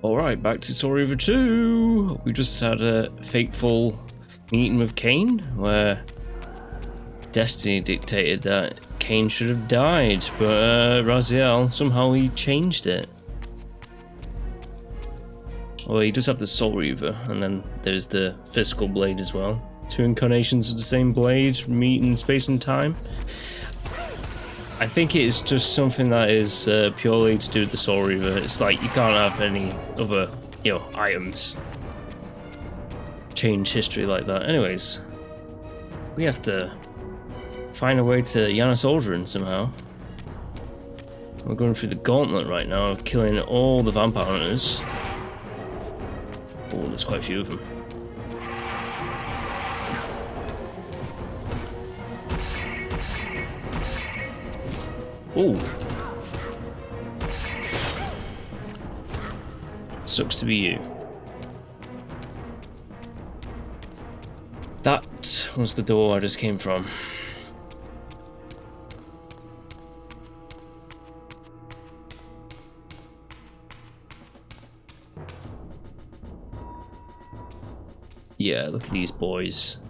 Alright, back to Soul Reaver 2. We just had a fateful meeting with Kain, where destiny dictated that Kain should have died, but Raziel, somehow he changed it. Well, he does have the Soul Reaver, and then there's the physical blade as well. Two incarnations of the same blade meet in space and time. I think it is just something that is purely to do with the Soul Reaver. It's like you can't have any other, items change history like that. Anyways, we have to find a way to Janus Aldrin somehow. We're going through the gauntlet right now of killing all the vampire hunters. Oh, there's quite a few of them. Oh. Sucks to be you. That was the door I just came from. Yeah, look at these boys.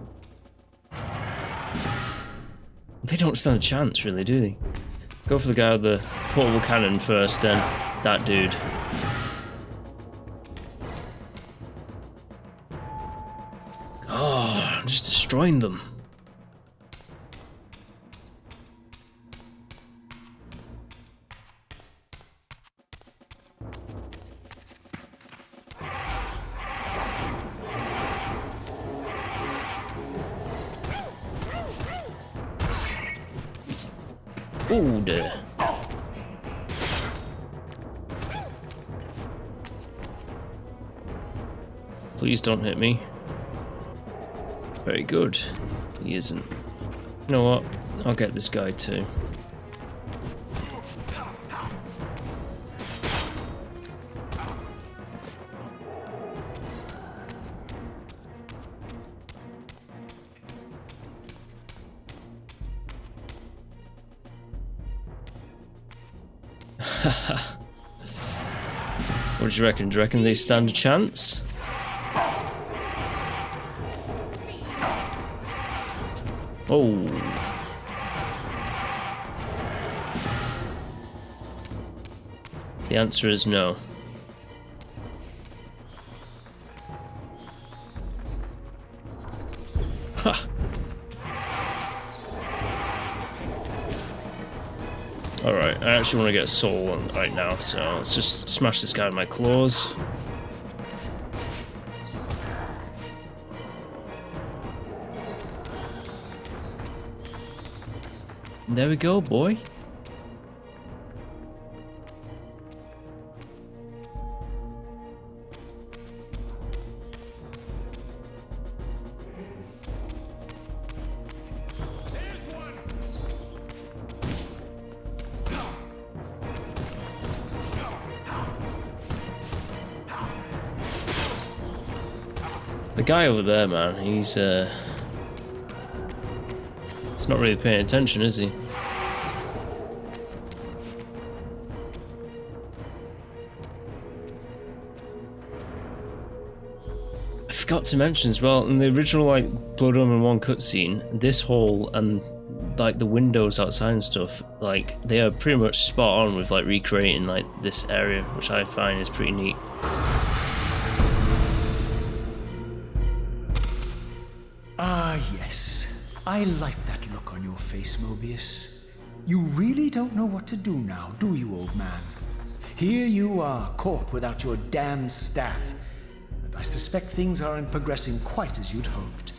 They don't stand a chance, really, do they? Go for the guy with the portable cannon first, then that dude. Oh, I'm just destroying them. Oh dear. Please don't hit me. Very good. He isn't. You know what? I'll get this guy too. What do you reckon? Do you reckon they stand a chance? Oh. The answer is no. Ha. Alright, I actually want to get a soul right now, so let's just smash this guy with my claws. There we go, boy. The guy over there, man, he's it's not really paying attention, is he? I forgot to mention as well, in the original Blood Omen 1 cutscene, this hall and the windows outside and stuff, they are pretty much spot on with recreating this area, which I find is pretty neat. Ah, yes. I like that look on your face, Mobius. You really don't know what to do now, do you, old man? Here you are, caught without your damned staff. And I suspect things aren't progressing quite as you'd hoped.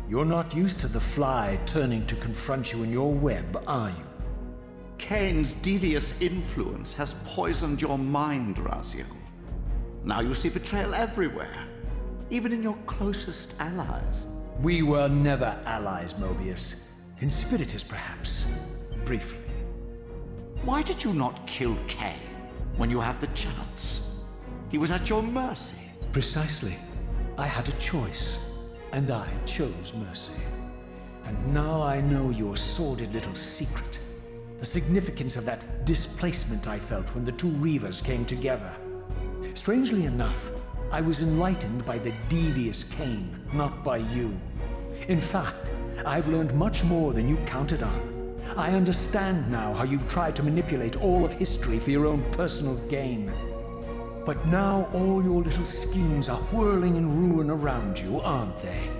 You're not used to the fly turning to confront you in your web, are you? Kain's devious influence has poisoned your mind, Raziel. Now you see betrayal everywhere, even in your closest allies. We were never allies, Mobius. Conspirators, perhaps. Briefly. Why did you not kill Kain when you had the chance? He was at your mercy. Precisely. I had a choice, and I chose mercy. And now I know your sordid little secret. The significance of that displacement I felt when the two Reavers came together. Strangely enough, I was enlightened by the devious Kain, not by you. In fact, I've learned much more than you counted on. I understand now how you've tried to manipulate all of history for your own personal gain. But now all your little schemes are whirling in ruin around you, aren't they?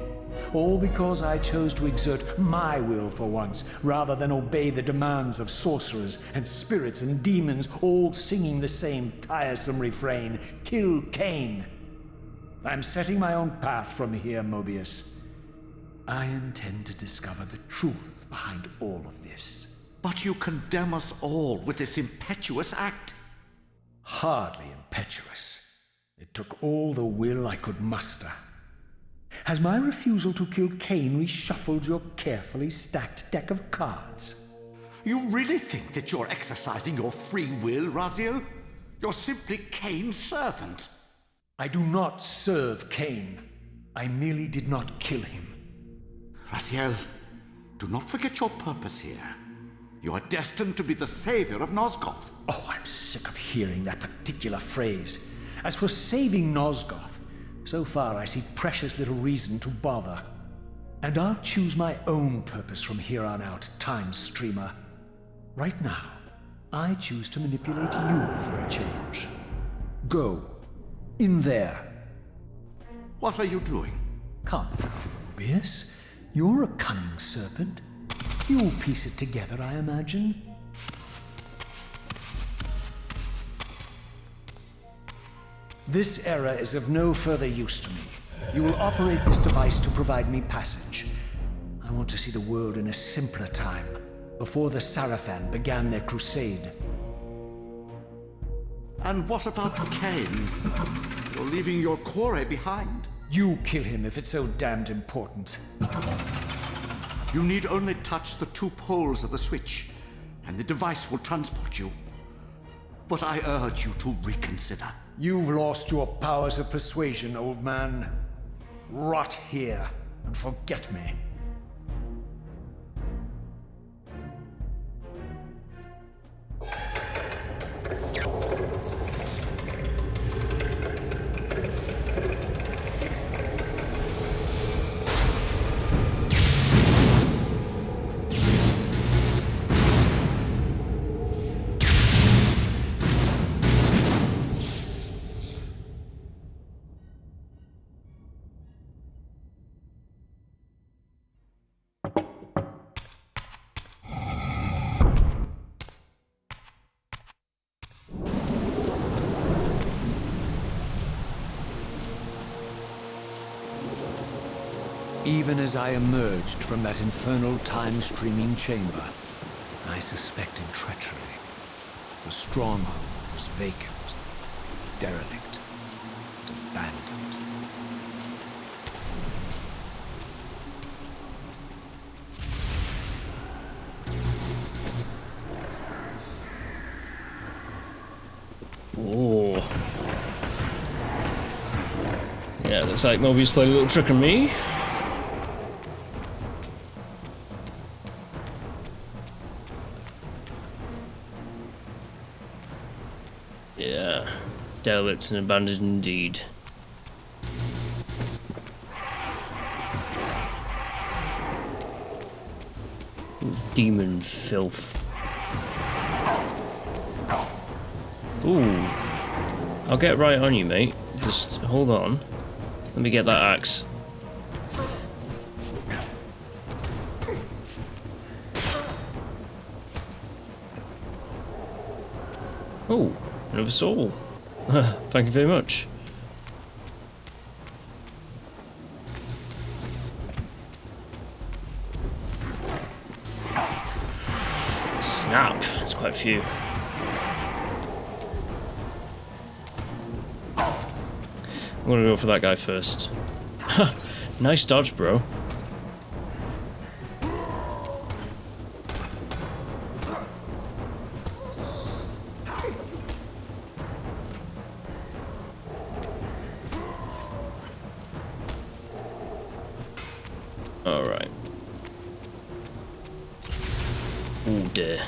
All because I chose to exert my will for once, rather than obey the demands of sorcerers and spirits and demons, all singing the same tiresome refrain, "Kill Kain." I'm setting my own path from here, Mobius. I intend to discover the truth behind all of this. But you condemn us all with this impetuous act. Hardly impetuous. It took all the will I could muster. Has my refusal to kill Kain reshuffled your carefully stacked deck of cards? You really think that you're exercising your free will, Raziel? You're simply Kain's servant. I do not serve Kain. I merely did not kill him. Raziel, do not forget your purpose here. You are destined to be the savior of Nosgoth. Oh, I'm sick of hearing that particular phrase. As for saving Nosgoth, so far I see precious little reason to bother. And I'll choose my own purpose from here on out, Time Streamer. Right now, I choose to manipulate you for a change. Go. In there. What are you doing? Come now, Mobius. You're a cunning serpent. You'll piece it together, I imagine. This era is of no further use to me. You will operate this device to provide me passage. I want to see the world in a simpler time, before the Sarafan began their crusade. And what about Kain? You're leaving your quarry behind. You kill him if it's so damned important. You need only touch the two poles of the switch, and the device will transport you. But I urge you to reconsider. You've lost your powers of persuasion, old man. Rot here and forget me. Even as I emerged from that infernal time-streaming chamber, I suspected treachery. The stronghold was vacant, derelict, and abandoned. Oh. Yeah, looks like Mobius played a little trick on me. Yeah, derelict and abandoned indeed. Demon filth. Ooh. I'll get right on you, mate. Just hold on. Let me get that axe. Oh, another soul. Thank you very much. Snap, that's quite a few. I'm gonna go for that guy first. Nice dodge, bro. Alright. Oh dear.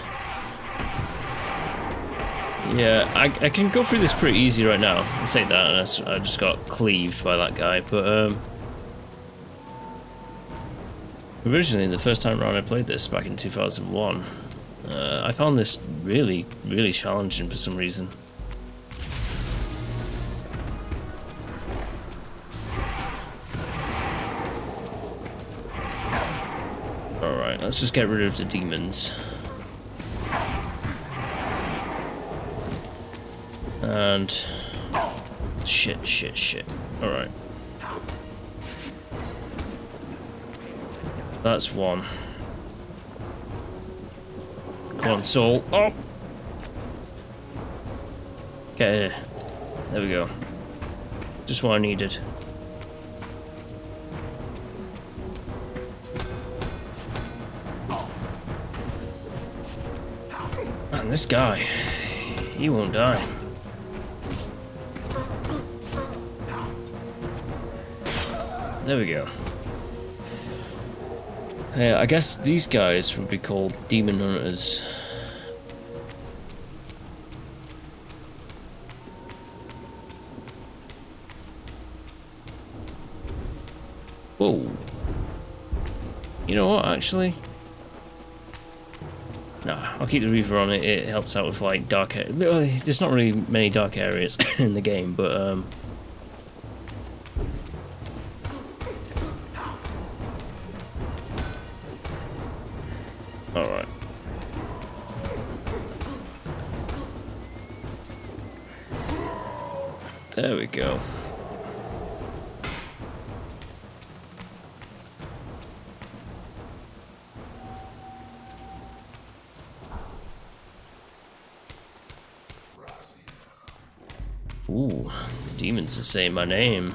Yeah, I can go through this pretty easy right now. I say that, and I just got cleaved by that guy. But originally, the first time around I played this back in 2001, I found this really, really challenging for some reason. Alright, let's just get rid of the demons. And shit. Alright. That's one. Come on, soul. Oh! Get here. There we go. Just what I needed. Man, this guy, he won't die. There we go. Yeah, I guess these guys would be called demon hunters. Whoa. You know what, actually? Nah, I'll keep the Reaver on it. It helps out with like dark. There's not really many dark areas in the game, but alright. There we go. Ooh, the demons are saying my name.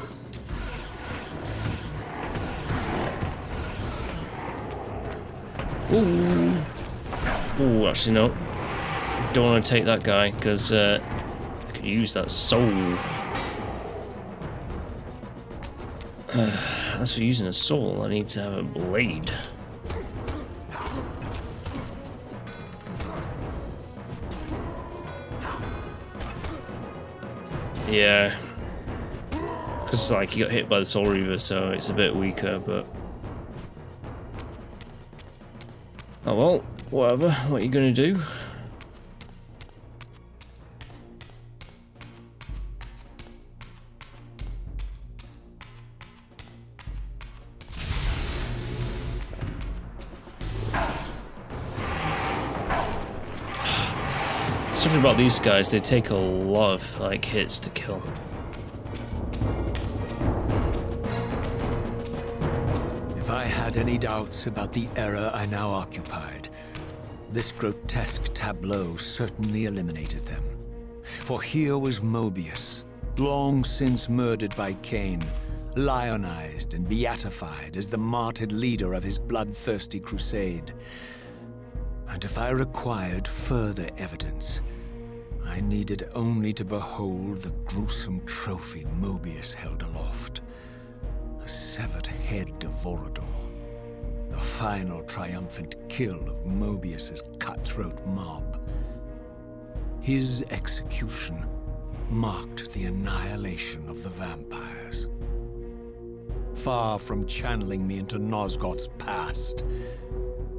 Ooh. Ooh, actually no. Don't want to take that guy, because I could use that soul. As for using a soul, I need to have a blade. Yeah. Because like he got hit by the Soul Reaver, so it's a bit weaker, but oh well, whatever. What are you gonna do? Something about these guys, they take a lot of like hits to kill. If I had any doubts about the era I now occupied, this grotesque tableau certainly eliminated them. For here was Mobius, long since murdered by Kain, lionized and beatified as the martyred leader of his bloodthirsty crusade. And if I required further evidence, I needed only to behold the gruesome trophy Mobius held aloft. A severed head of Vorador. The final triumphant kill of Mobius's cutthroat mob. His execution marked the annihilation of the vampires. Far from channeling me into NOSGOTH'S past,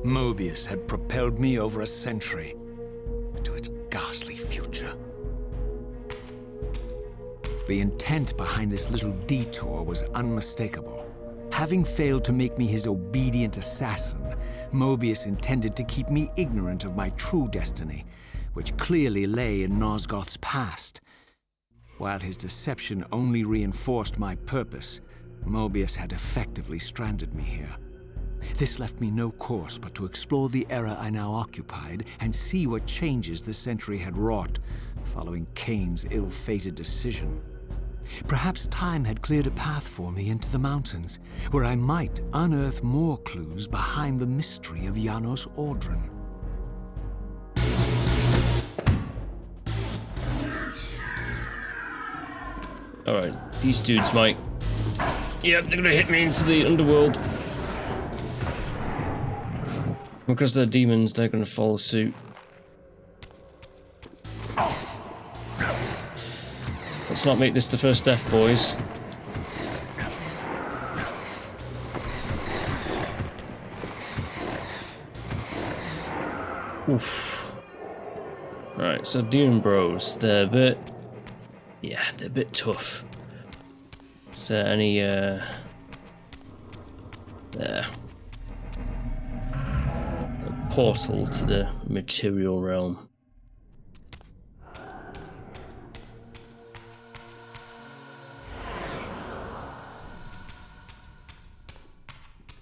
Mobius had propelled me over a century into its ghastly future. The intent behind this little detour was unmistakable. Having failed to make me his obedient assassin, Mobius intended to keep me ignorant of my true destiny, which clearly lay in NOSGOTH'S past. While his deception only reinforced my purpose, Mobius had effectively stranded me here. This left me no course but to explore the era I now occupied and see what changes the century had wrought following Kain's ill-fated decision. Perhaps time had cleared a path for me into the mountains, where I might unearth more clues behind the mystery of Janos Audron. Alright, these dudes might... Yep, they're gonna hit me into the underworld. Because they're demons, they're gonna follow suit. Let's not make this the first death, boys. Oof. Right, so Demon Bros, they're a bit... yeah, they're a bit tough. Is there any, there. A portal to the material realm.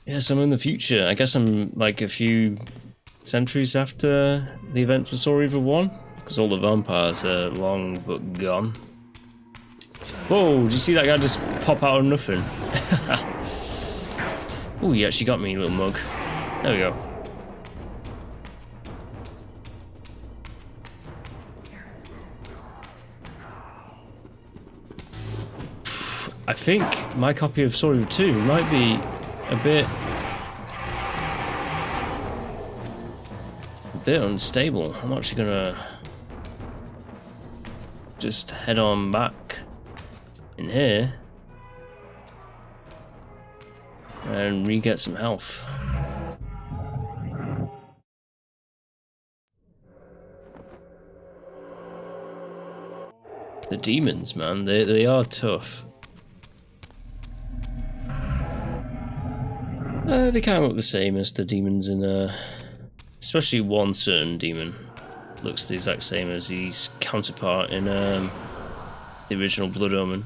Yes, I'm in the future. I guess I'm like a few centuries after the events of Soul Reaver 1, because all the vampires are long but gone. Whoa, did you see that guy just pop out of nothing? Oh, he actually got me, little mug. There we go. I think my copy of Soul Reaver 2 might be a bit unstable. I'm actually gonna just head on back in here and re-get some health. The demons, man, they are tough. They kind of look the same as the demons in especially one certain demon looks the exact same as his counterpart in the original Blood Omen.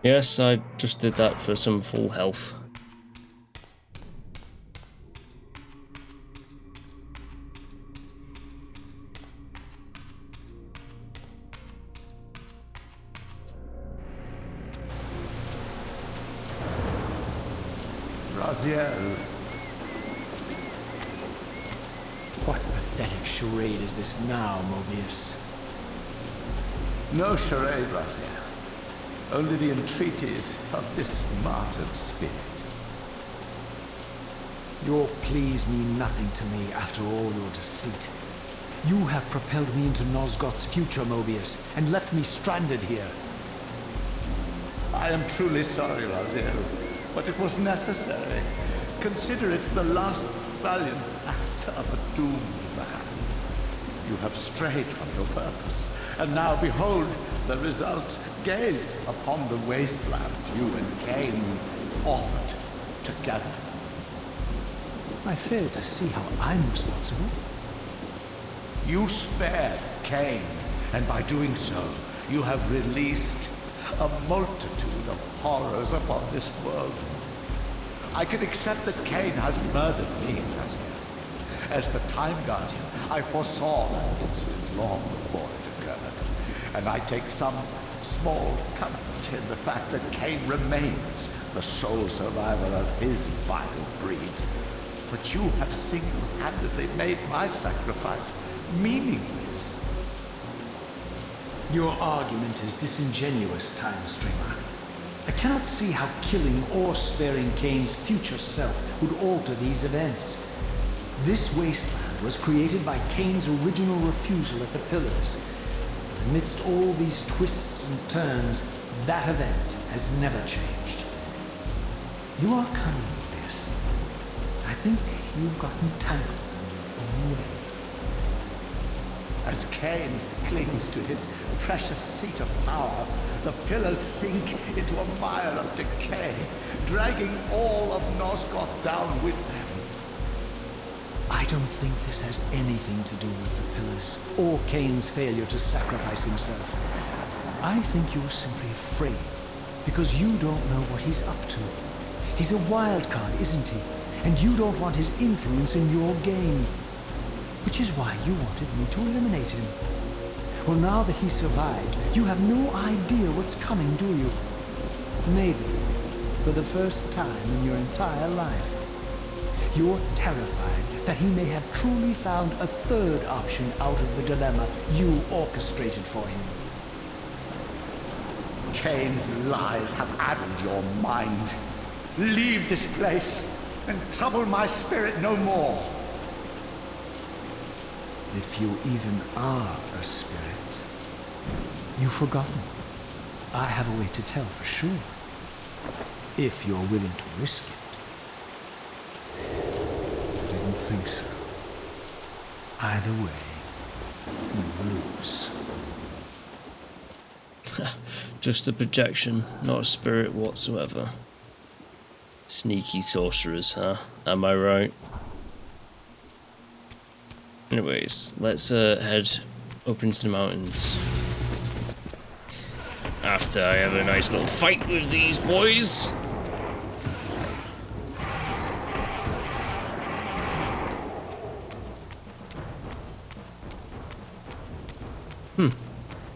Yes, I just did that for some full health. Raziel. What pathetic charade is this now, Mobius? No charade, Raziel. Only the entreaties of this martyred spirit. Your pleas mean nothing to me after all your deceit. You have propelled me into NOSGOTH'S future, Mobius, and left me stranded here. I am truly sorry, Raziel, but it was necessary. Consider it the last valiant act of a doomed man. You have strayed from your purpose, and now behold the result. Gaze upon the wasteland you and Kain authored together. I fail to see how I'm responsible. You spared Kain, and by doing so, you have released a multitude of horrors upon this world. I can accept that Kain has murdered me, Raziel. As the Time Guardian, I foresaw that incident long before it occurred, and I take some small comfort in the fact that Kain remains the sole survivor of his vile breed. But you have single-handedly made my sacrifice meaningless. Your argument is disingenuous, Time Streamer. I cannot see how killing or sparing Kain's future self would alter these events. This wasteland was created by Kain's original refusal at the Pillars. Amidst all these twists and turns, that event has never changed. You are cunning with this. I think you've gotten tangled in your own way. As Kain clings to his precious seat of power, the pillars sink into a mire of decay, dragging all of Nosgoth down with them. I don't think this has anything to do with the Pillars, or Kain's failure to sacrifice himself. I think you're simply afraid, because you don't know what he's up to. He's a wild card, isn't he? And you don't want his influence in your game. Which is why you wanted me to eliminate him. Well, now that he survived, you have no idea what's coming, do you? Maybe, for the first time in your entire life, you're terrified that he may have truly found a third option out of the dilemma you orchestrated for him. Kain's lies have addled your mind. Leave this place and trouble my spirit no more. If you even are a spirit. You've forgotten. I have a way to tell for sure. If you're willing to risk it. I didn't think so. Either way, you lose. Just a projection, not a spirit whatsoever. Sneaky sorcerers, huh? Am I right? Anyways, let's head up into the mountains. After I have a nice little fight with these boys.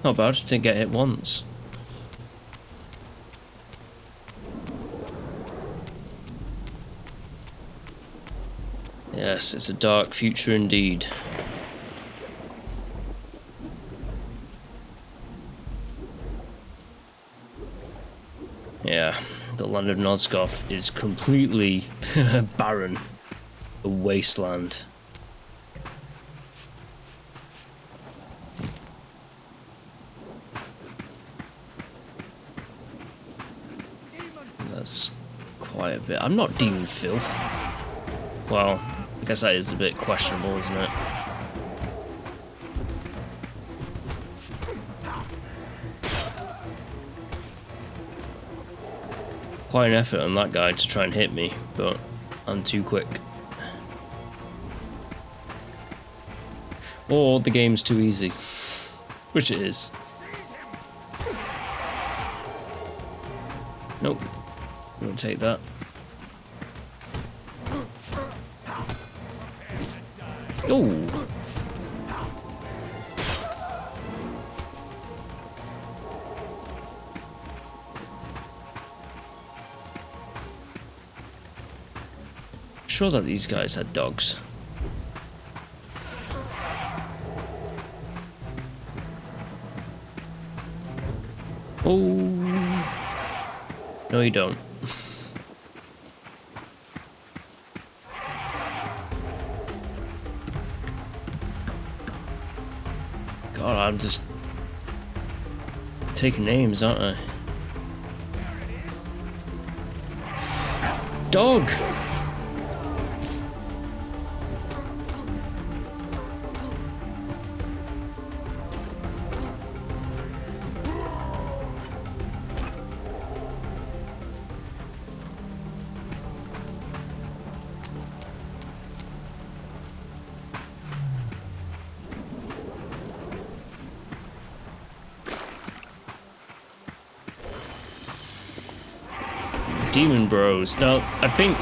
Not bad, didn't get hit once. Yes, it's a dark future indeed. Yeah, the land of NOSGOTH is completely barren. A wasteland. That's quite a bit. I'm not demon filth. Well, I guess that is a bit questionable, isn't it? Quite an effort on that guy to try and hit me, but I'm too quick. Or the game's too easy. Which it is. Nope. I'm gonna take that. Ooh. Sure that these guys had dogs. Oh. No, you don't. God, I'm just taking names, aren't I? Dog! Demon bros. Now, I think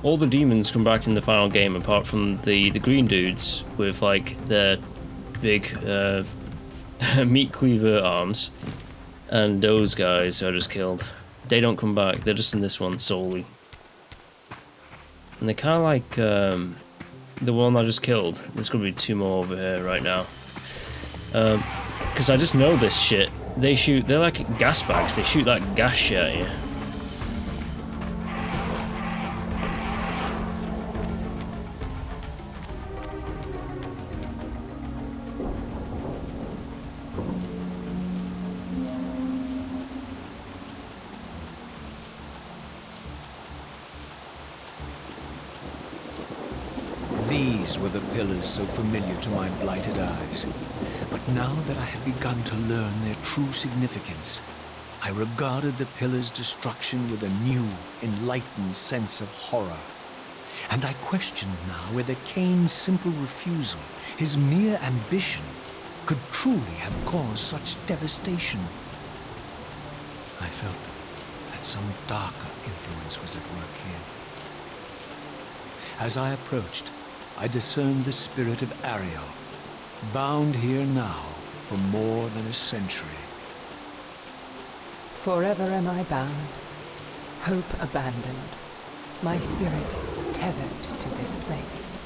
all the demons come back in the final game apart from the green dudes with like their big meat cleaver arms, and those guys who I just killed. They don't come back, they're just in this one solely. And they're kind of like the one I just killed. There's gonna be two more over here right now. Because I just know this shit. They shoot, they're like gas bags, they shoot that gas shit at you. These were the pillars so familiar to my blighted eyes. But now that I had begun to learn their true significance, I regarded the pillars' destruction with a new, enlightened sense of horror. And I questioned now whether Kain's simple refusal, his mere ambition, could truly have caused such devastation. I felt that some darker influence was at work here. As I approached, I discerned the spirit of Ariel, bound here now for more than a century. Forever am I bound, hope abandoned, my spirit tethered to this place.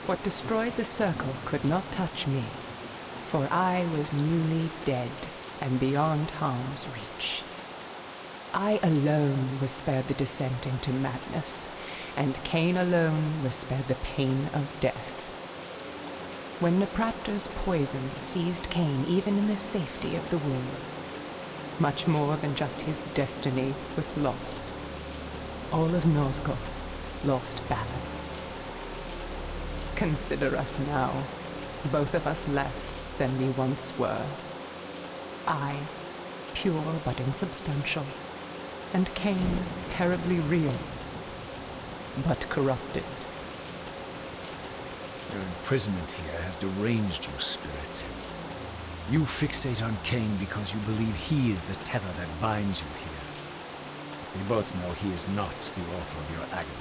What destroyed the circle could not touch me, for I was newly dead and beyond harm's reach. I alone was spared the descent into madness, and Kain alone was spared the pain of death. When Napraptor's poison seized Kain even in the safety of the womb, much more than just his destiny was lost. All of Nosgoth lost balance. Consider us now, both of us less than we once were. I, pure but insubstantial, and Kain, terribly real, but corrupted. Your imprisonment here has deranged your spirit. You fixate on Kain because you believe he is the tether that binds you here. We both know he is not the author of your agony.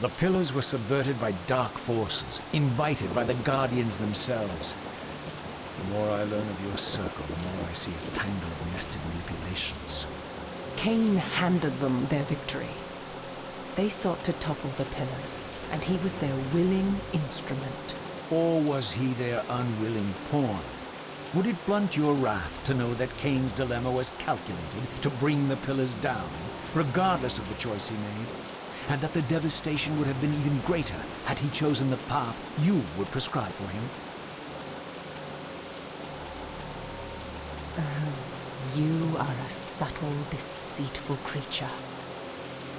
The pillars were subverted by dark forces, invited by the Guardians themselves. The more I learn of your circle, the more I see a tangle of nested manipulations. Kain handed them their victory. They sought to topple the pillars, and he was their willing instrument. Or was he their unwilling pawn? Would it blunt your wrath to know that Kain's dilemma was calculated to bring the pillars down, regardless of the choice he made? And that the devastation would have been even greater had he chosen the path you would prescribe for him? You are a subtle, deceitful creature.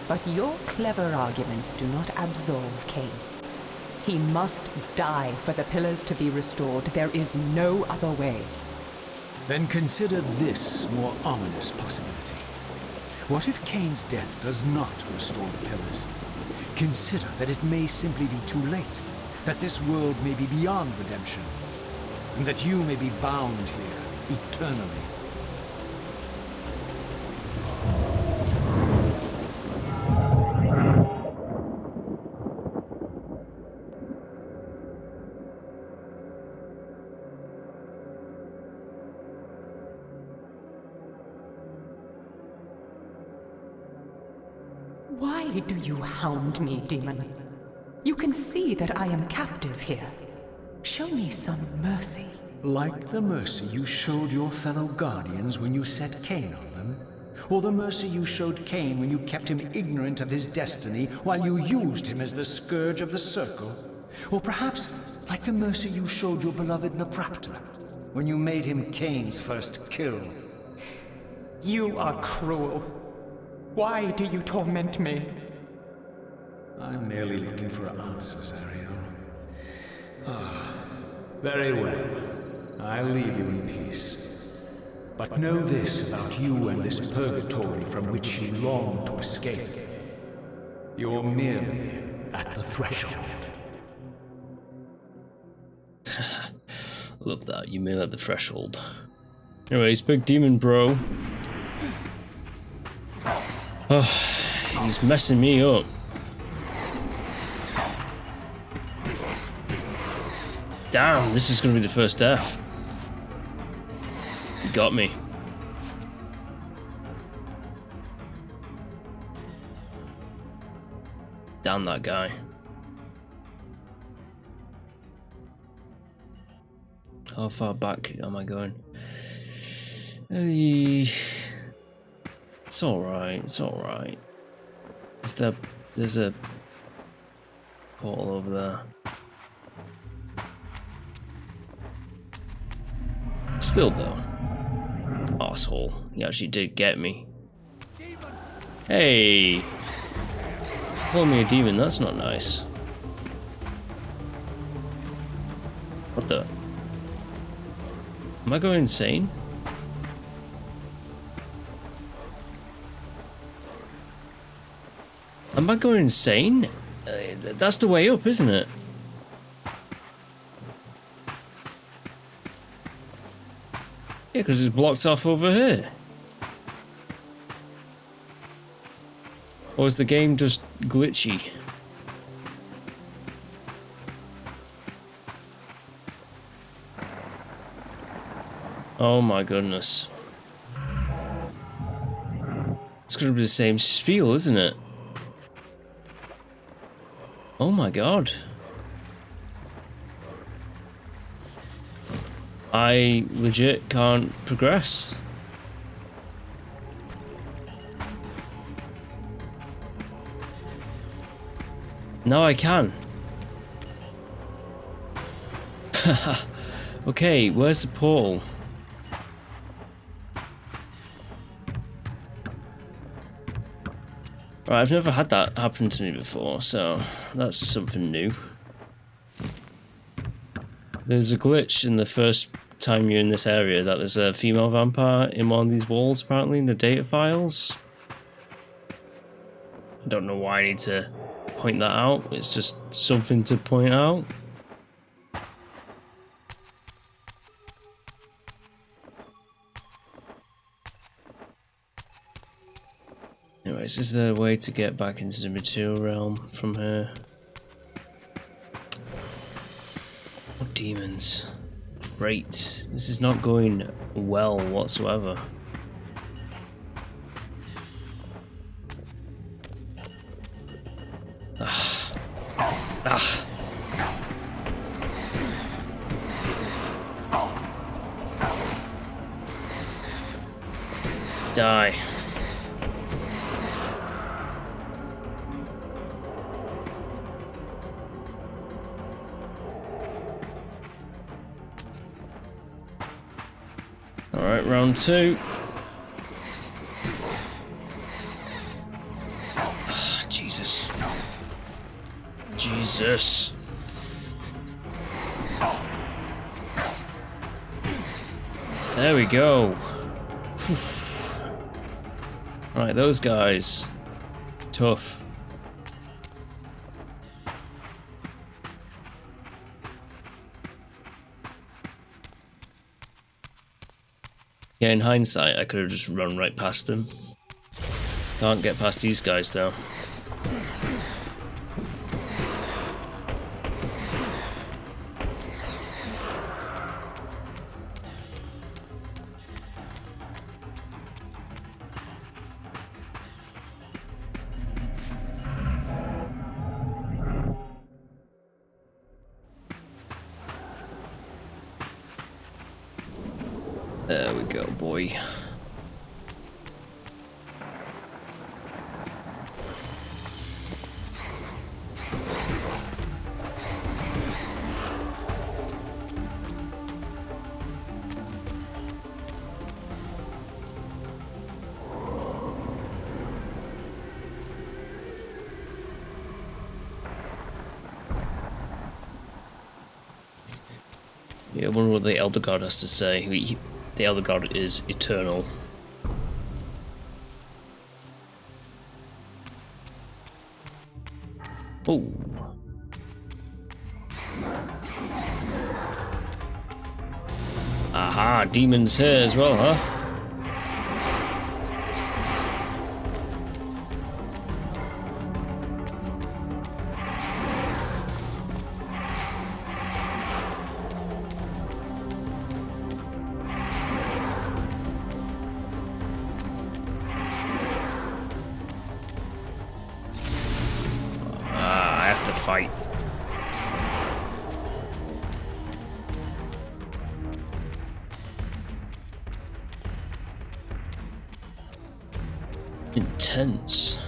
But your clever arguments do not absolve Kain. He must die for the pillars to be restored. There is no other way. Then consider this more ominous possibility. What if Kain's death does not restore the pillars? Consider that it may simply be too late, that this world may be beyond redemption, and that you may be bound here eternally. Why do you hound me, demon? You can see that I am captive here. Show me some mercy. Like the mercy you showed your fellow Guardians when you set Kain on them? Or the mercy you showed Kain when you kept him ignorant of his destiny while you used him as the scourge of the Circle? Or perhaps like the mercy you showed your beloved Napraptor when you made him Kain's first kill? You are cruel. Why do you torment me? I'm merely looking for answers, Ariel. Ah, very well. I'll leave you in peace. But know this about you and this purgatory from which you long to escape. You're merely at the threshold. Love that, you made at the threshold. Anyways, big demon bro. Oh, he's messing me up. Damn, this is gonna be the first death. He got me. Damn that guy. How far back am I going? It's alright, it's alright. There's a portal over there. Still though. Asshole. He actually did get me. Hey! Call me a demon, that's not nice. What the? Am I going insane? Am I going insane? That's the way up, isn't it? Yeah, because it's blocked off over here. Or is the game just glitchy? Oh my goodness. It's gonna be the same spiel, isn't it? Oh my god. I legit can't progress. Now I can. Okay, where's the portal? Right, I've never had that happen to me before, so that's something new. There's a glitch in the first time you're in this area that there's a female vampire in one of these walls, apparently, in the data files. I don't know why I need to point that out, it's just something to point out. Anyways, is there a way to get back into the material realm from here? Oh, demons. Great. This is not going well whatsoever. Ah. Ah. Die. Alright, round two. Oh, Jesus. Jesus. There we go. Right, those guys. Tough. Yeah, in hindsight, I could have just run right past them. Can't get past these guys, though. There we go, boy. Yeah, I wonder what the Elder God has to say. The Elder God is eternal. Oh. Aha, demons here as well, huh? Fight. Intense.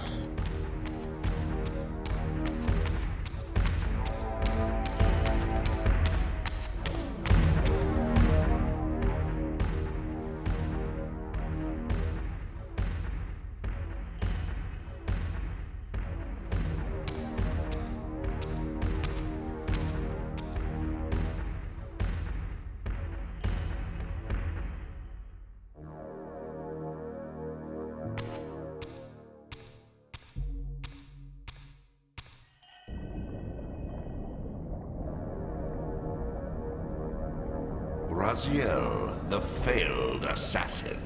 Raziel, the failed assassin.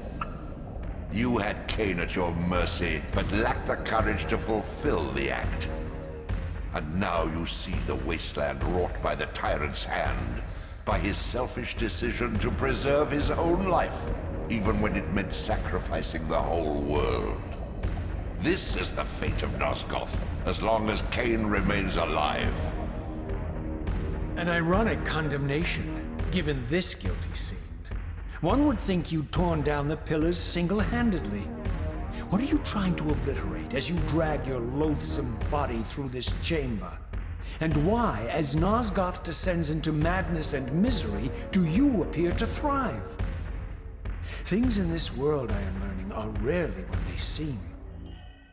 You had Kain at your mercy, but lacked the courage to fulfill the act. And now you see the wasteland wrought by the tyrant's hand, by his selfish decision to preserve his own life, even when it meant sacrificing the whole world. This is the fate of Nosgoth, as long as Kain remains alive. An ironic condemnation, given this guilty scene. One would think you'd torn down the pillars single-handedly. What are you trying to obliterate as you drag your loathsome body through this chamber? And why, as Nosgoth descends into madness and misery, do you appear to thrive? Things in this world, I am learning, are rarely what they seem.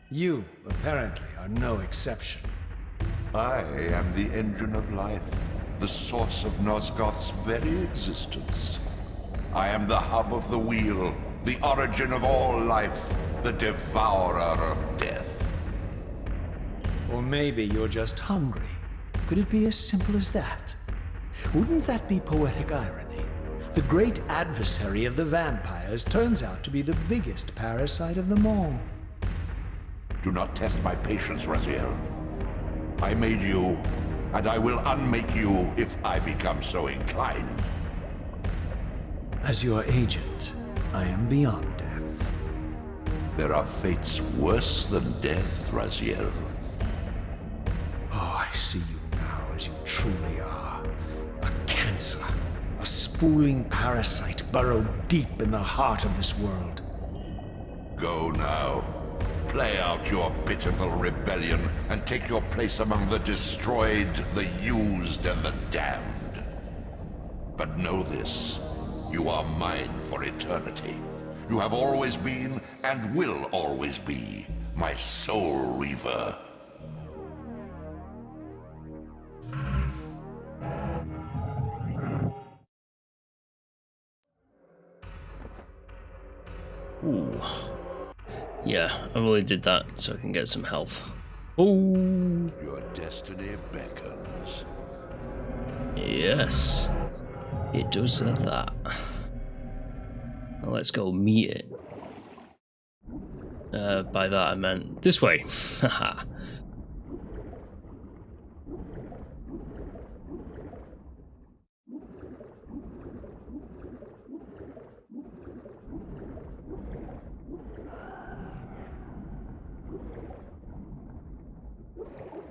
You, apparently, are no exception. I am the engine of life, the source of Nosgoth's very existence. I am the hub of the wheel, the origin of all life, the devourer of death. Or maybe you're just hungry. Could it be as simple as that? Wouldn't that be poetic irony? The great adversary of the vampires turns out to be the biggest parasite of them all. Do not test my patience, Raziel. I made you, and I will unmake you if I become so inclined. As your agent, I am beyond death. There are fates worse than death, Raziel. Oh, I see you now as you truly are. A cancer. A spooling parasite burrowed deep in the heart of this world. Go now. Play out your pitiful rebellion and take your place among the destroyed, the used, and the damned. But know this. You are mine for eternity. You have always been, and will always be, my soul Reaver. Ooh. Yeah, I really did that so I can get some health. Ooh. Your destiny beckons. Yes. It does that. Now let's go meet it. By that I meant this way. Haha.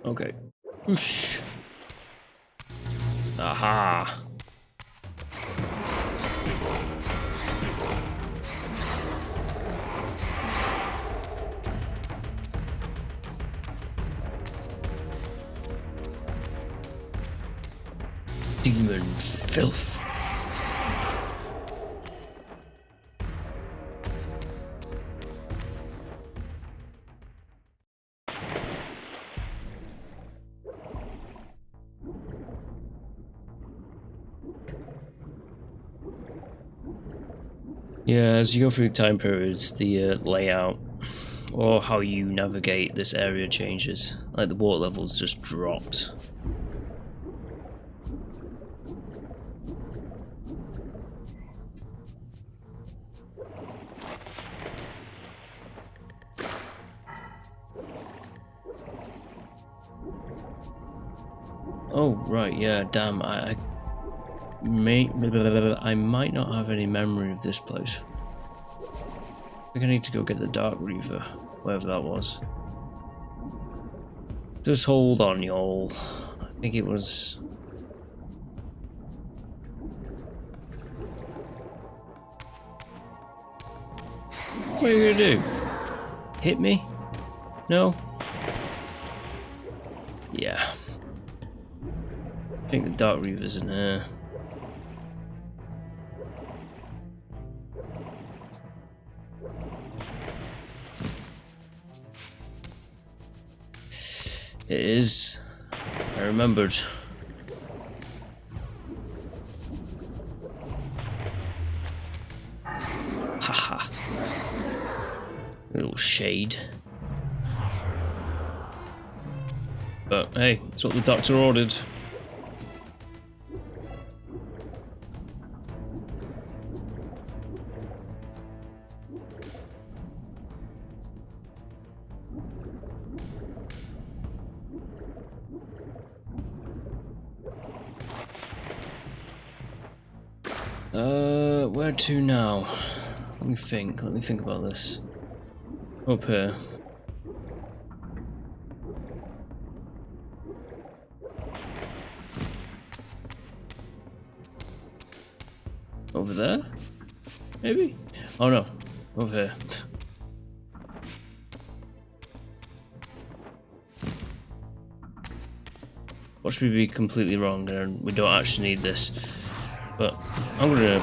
Okay. Whoosh. Aha. Demon filth. Yeah, as you go through time periods, the layout or how you navigate this area changes. Like the water levels just dropped. Oh right, yeah, damn. I might not have any memory of this place. I think I need to go get the Dark Reaver, wherever that was. Just hold on, y'all. I think it was... What are you gonna do? Hit me? No? Yeah. I think the Dark Reaver's in here. It is. I remembered. Haha. Little shade. But hey, it's what the doctor ordered. Where to now? Let me think about this. Up here. Over there? Maybe? Oh no, over here. watch me be completely wrong and we don't actually need this. But I'm gonna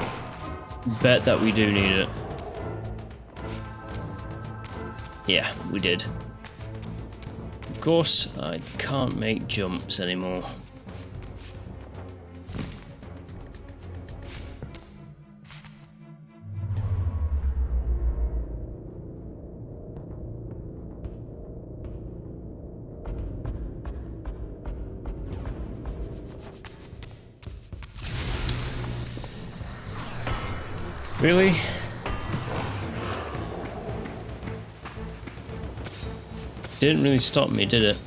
bet that we do need it. Yeah, we did. Of course, I can't make jumps anymore. Really? Didn't really stop me, did it?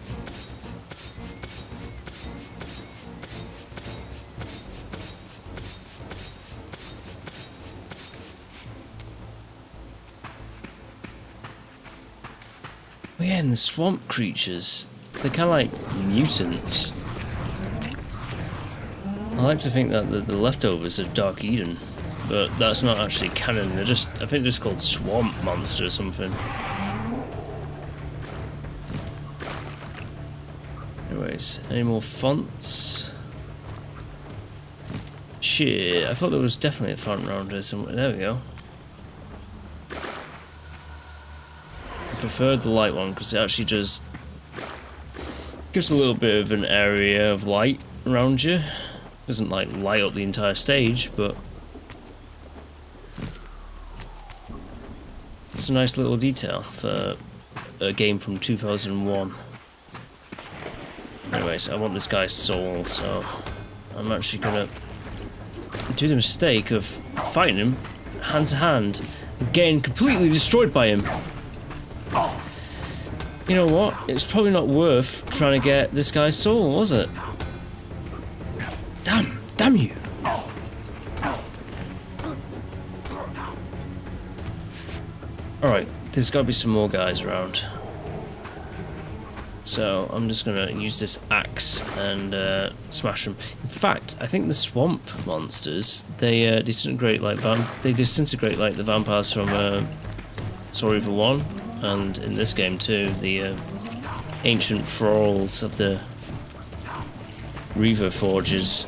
Oh yeah, and the swamp creatures, they're kind of like mutants. I like to think that the leftovers of Dark Eden, but that's not actually canon. They're just, I think they're just called swamp monster or something. Anyways, any more fonts? Shit, I thought there was definitely a font around here somewhere. There we go. I prefer the light one because it actually just gives a little bit of an area of light around you. Doesn't like light up the entire stage, but it's a nice little detail for a game from 2001. Anyways, I want this guy's soul, so I'm actually gonna do the mistake of fighting him hand to hand and getting completely destroyed by him. You know what? It's probably not worth trying to get this guy's soul, was it? Damn you! Alright, there's gotta be some more guys around. So I'm just gonna use this axe and smash them. In fact, I think the swamp monsters they disintegrate like the vampires from Soul Reaver 1, and in this game too, the ancient thralls of the Reaver forges.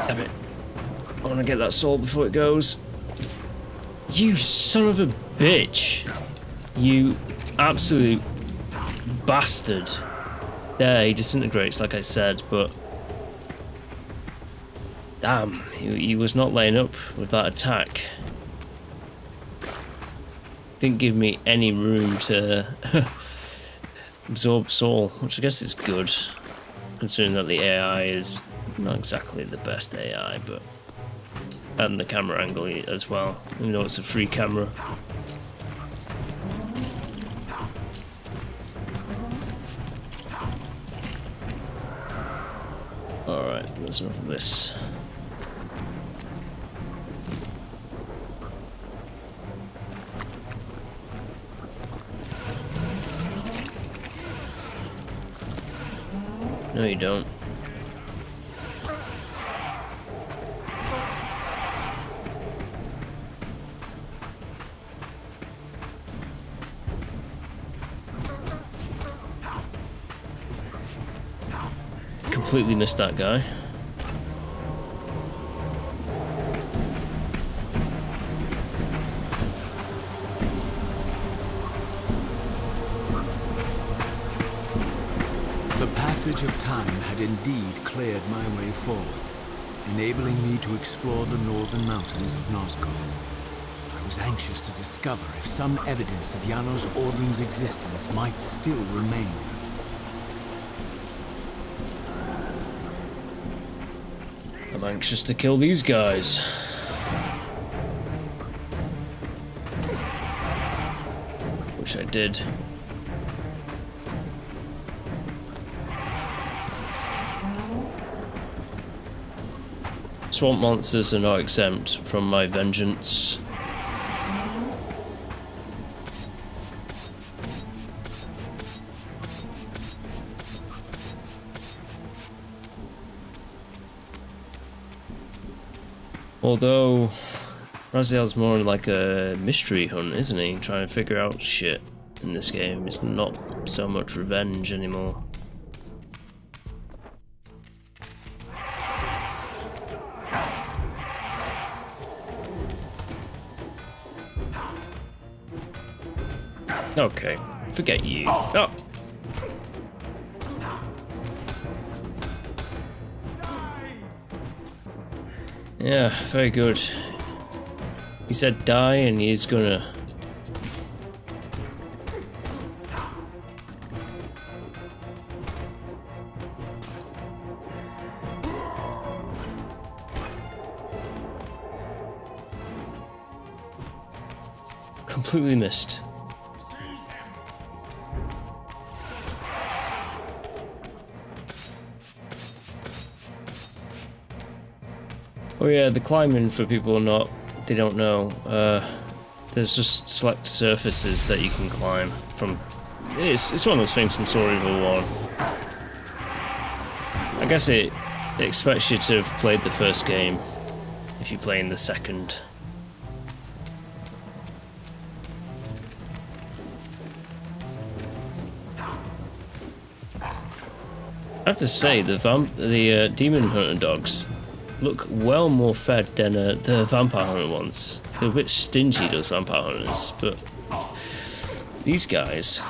Damn it! I want to get that soul before it goes. You son of a bitch! You absolute bastard! There, he disintegrates like I said, but damn, he was not laying up with that attack. Didn't give me any room to absorb soul, which I guess is good, considering that the AI is not exactly the best AI, but and the camera angle as well, even though it's a free camera. Alright, that's enough of this. No, you don't. Completely missed that guy. The passage of time had indeed cleared my way forward, enabling me to explore the northern mountains of Nosgoth. I was anxious to discover if some evidence of Yano's Ordering's existence might still remain. I'm anxious to kill these guys. Which I did. Swamp monsters are not exempt from my vengeance. Although Raziel's more like a mystery hunt, isn't he? Trying to figure out shit. in this game. It's not so much revenge anymore. Okay, forget you. Oh! Yeah, very good. He said die and he's gonna... Completely missed. Oh yeah, the climbing, for people they don't know, there's just select surfaces that you can climb from. It's one of those things from Soul Reaver 1. I guess it expects you to have played the first game if you play in the second. I have to say, the demon hunter dogs look well more fed than the vampire hunter ones. They're a bit stingy, those vampire hunters, but these guys...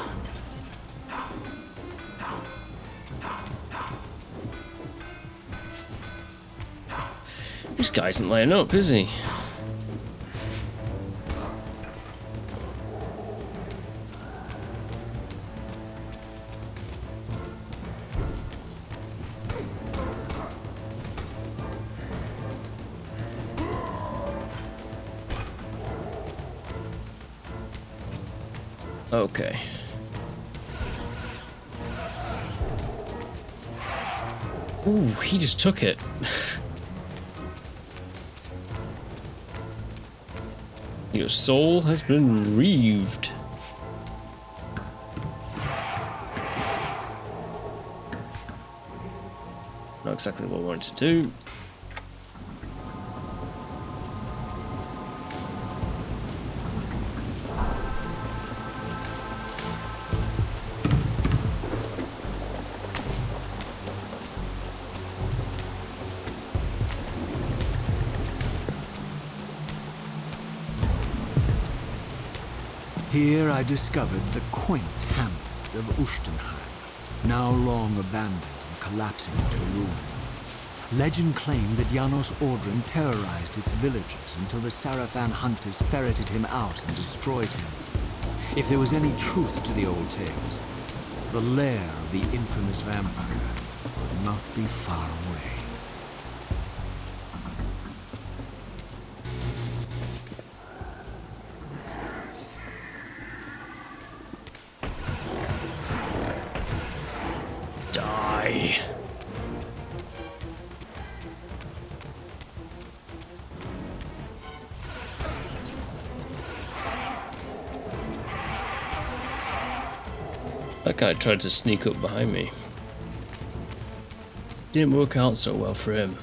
This guy isn't laying up, is he? Okay. Ooh, he just took it. Your soul has been reaved. Not exactly what I wanted to do. Here I discovered the quaint hamlet of Ustenheim, now long abandoned and collapsing into ruin. Legend claimed that Janos Ordrin terrorized its villagers until the Sarafan hunters ferreted him out and destroyed him. If there was any truth to the old tales, the lair of the infamous vampire would not be far away. That guy tried to sneak up behind me. Didn't work out so well for him.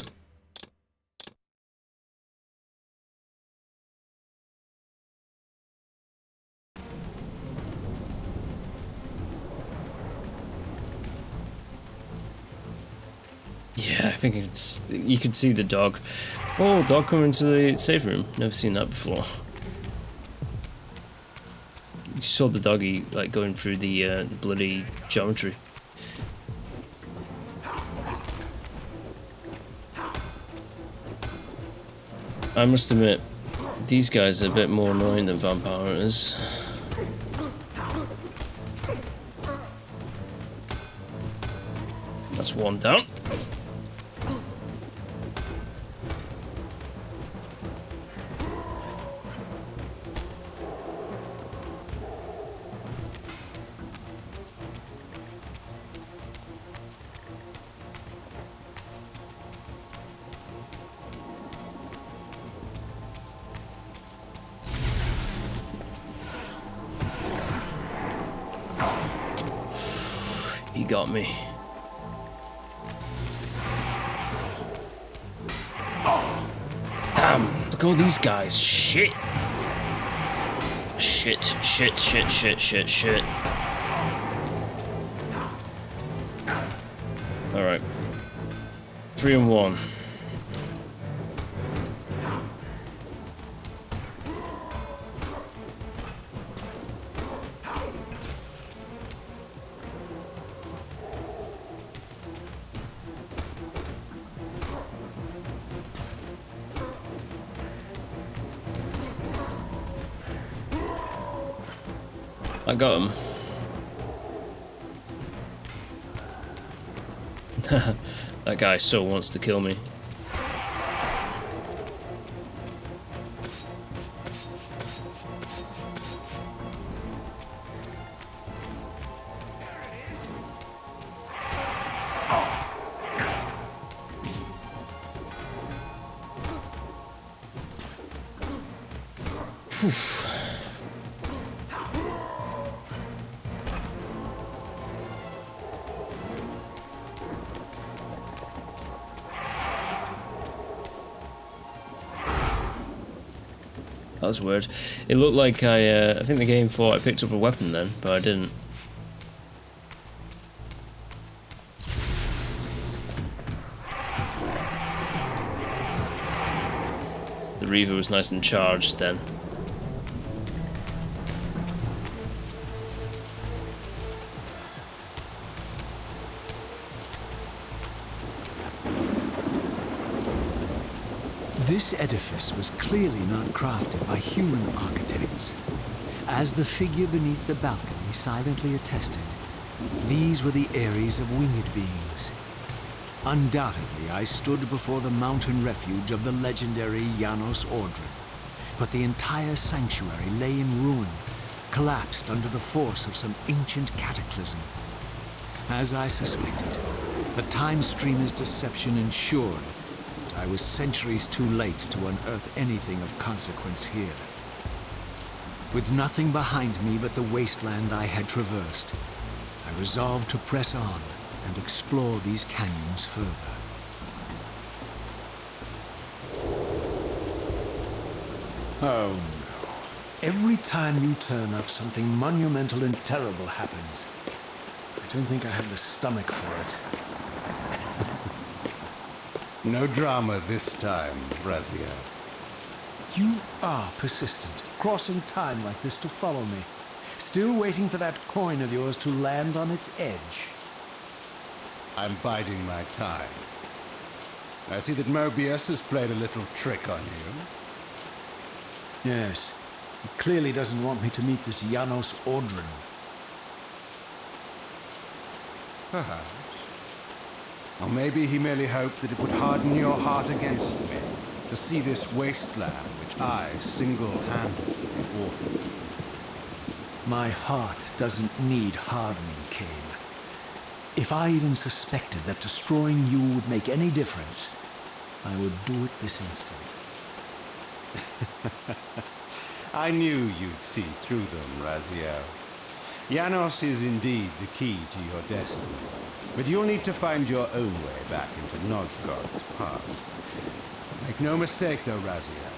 Yeah, I think you can see the dog. Oh, dog coming into the safe room. Never seen that before. You saw the doggy like going through the bloody geometry. I must admit, these guys are a bit more annoying than vampire hunters. That's one down. He got me. Damn, look at all these guys. Shit. I Shit, shit, shit, shit, shit, shit. Alright. 3 and 1. I got him. That guy so wants to kill me. That was weird. It looked like I think the game thought I picked up a weapon then, but I didn't. The Reaver was nice and charged then. This edifice was clearly not crafted by human architects. As the figure beneath the balcony silently attested, these were the aeries of winged beings. Undoubtedly, I stood before the mountain refuge of the legendary NOSGOTH'S, but the entire sanctuary lay in ruin, collapsed under the force of some ancient cataclysm. As I suspected, the time streamer's deception ensured I was centuries too late to unearth anything of consequence here. With nothing behind me but the wasteland I had traversed, I resolved to press on and explore these canyons further. Oh no. Every time you turn up, something monumental and terrible happens. I don't think I have the stomach for it. No drama this time, Raziel. You are persistent, crossing time like this to follow me. Still waiting for that coin of yours to land on its edge. I'm biding my time. I see that Mobius has played a little trick on you. Yes. He clearly doesn't want me to meet this NOSGOTH'S. Perhaps. Or maybe he merely hoped that it would harden your heart against me, to see this wasteland which I single-handedly authored. My heart doesn't need hardening, Kain. If I even suspected that destroying you would make any difference, I would do it this instant. I knew you'd see through them, Raziel. Janos is indeed the key to your destiny, but you'll need to find your own way back into NOSGOTH'S path. Make no mistake though, Raziel.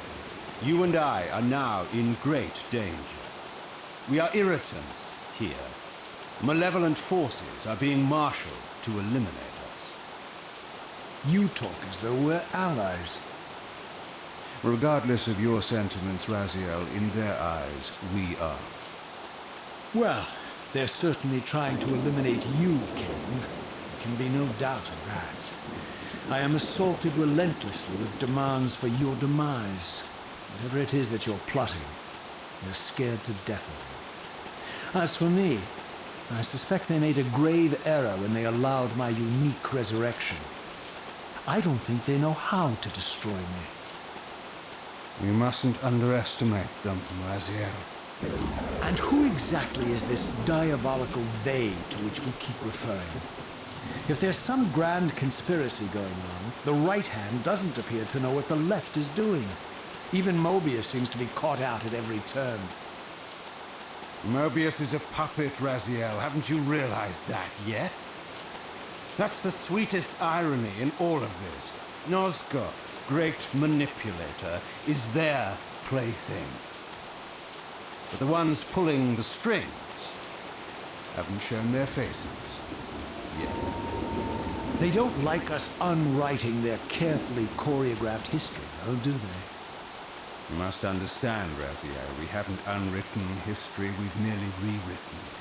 You and I are now in great danger. We are irritants here. Malevolent forces are being marshaled to eliminate us. You talk as though we're allies. Regardless of your sentiments, Raziel, in their eyes, we are. Well, they're certainly trying to eliminate you, Kain. There can be no doubt of that. I am assaulted relentlessly with demands for your demise. Whatever it is that you're plotting, you're scared to death of it. As for me, I suspect they made a grave error when they allowed my unique resurrection. I don't think they know how to destroy me. We mustn't underestimate them, Raziel. And who exactly is this diabolical they to which we keep referring? If there's some grand conspiracy going on, the right hand doesn't appear to know what the left is doing. Even Mobius seems to be caught out at every turn. Mobius is a puppet, Raziel. Haven't you realized that yet? That's the sweetest irony in all of this. NOSGOTH'S great manipulator is their plaything. But the ones pulling the strings haven't shown their faces yet. They don't like us unwriting their carefully choreographed history, though, do they? You must understand, Raziel, we haven't unwritten history, we've merely rewritten it.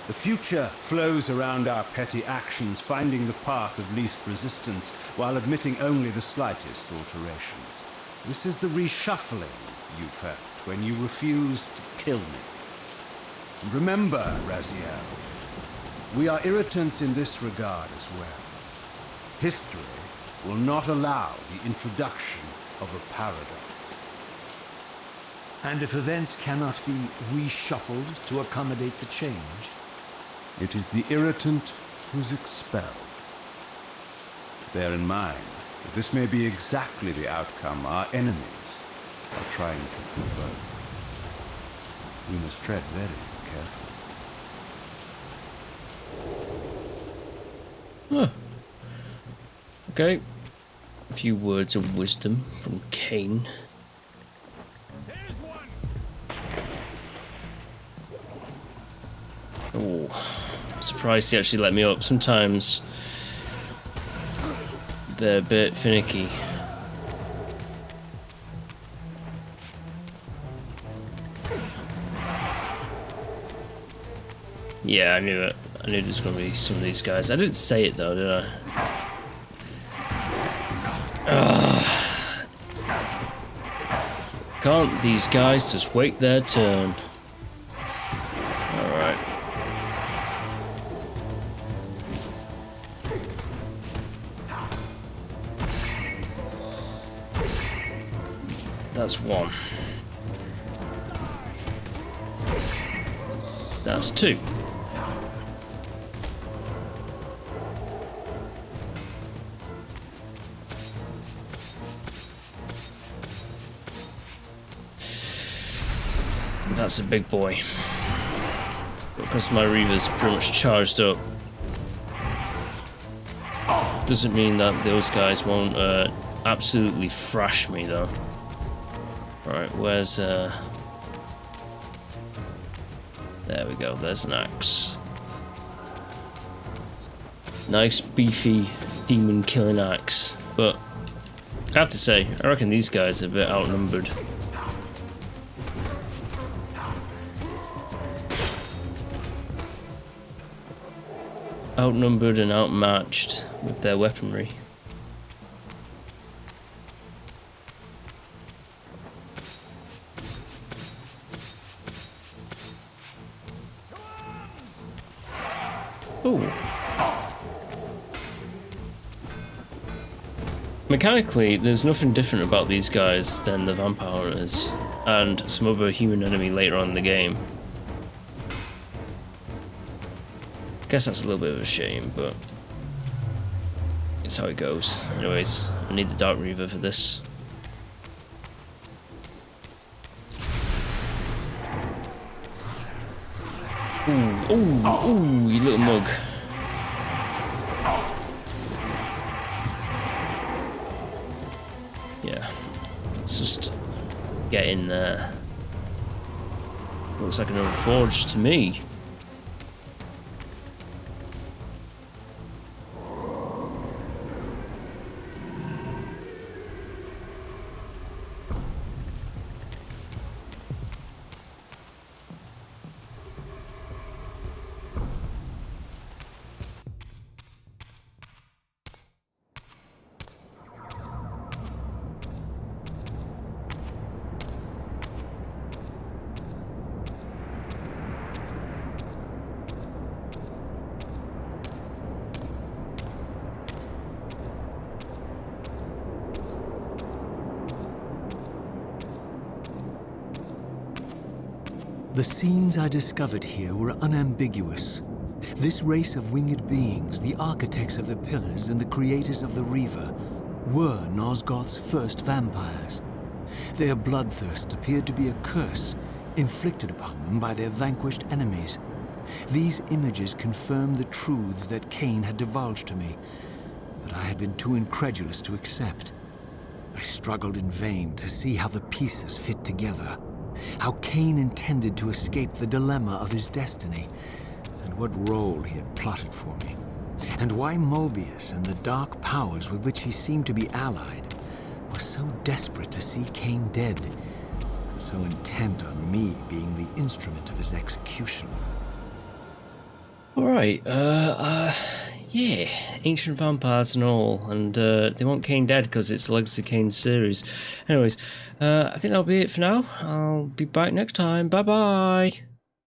The future flows around our petty actions, finding the path of least resistance, while admitting only the slightest alterations. This is the reshuffling you felt when you refused to kill me. And remember, Raziel, we are irritants in this regard as well. History will not allow the introduction of a paradox. And if events cannot be reshuffled to accommodate the change? It is the irritant who's expelled. Bear in mind that this may be exactly the outcome our enemies are trying to provoke. We must tread very carefully. Huh. Okay. A few words of wisdom from Kain. Oh, I'm surprised he actually let me up. Sometimes they're a bit finicky. Yeah, I knew it. I knew there was going to be some of these guys. I didn't say it though, did I? Can't these guys just wait their turn? Alright. That's one. That's two. That's a big boy. Because my Reaver's pretty much charged up. Doesn't mean that those guys won't absolutely thrash me though. Right, where's there we go, there's an axe. Nice beefy demon killing axe. But I have to say, I reckon these guys are a bit outnumbered. Outnumbered and outmatched with their weaponry. Ooh. Mechanically, there's nothing different about these guys than the vampire hunters and some other human enemy later on in the game. Guess that's a little bit of a shame, but it's how it goes. Anyways, I need the Dark Reaver for this. Ooh, ooh, ooh, you little mug. Yeah, let's just get in there. Looks like another forge to me. The scenes I discovered here were unambiguous. This race of winged beings, the architects of the pillars and the creators of the Reaver, were NOSGOTH'S first vampires. Their bloodthirst appeared to be a curse inflicted upon them by their vanquished enemies. These images confirmed the truths that Kain had divulged to me, but I had been too incredulous to accept. I struggled in vain to see how the pieces fit together. how Kain intended to escape the dilemma of his destiny, and what role he had plotted for me, and why Mobius and the dark powers with which he seemed to be allied were so desperate to see Kain dead, and so intent on me being the instrument of his execution. Alright, yeah, ancient vampires and all, and they want Kain dead because it's a Legacy Kain series. Anyways, I think that'll be it for now. I'll be back next time. Bye bye!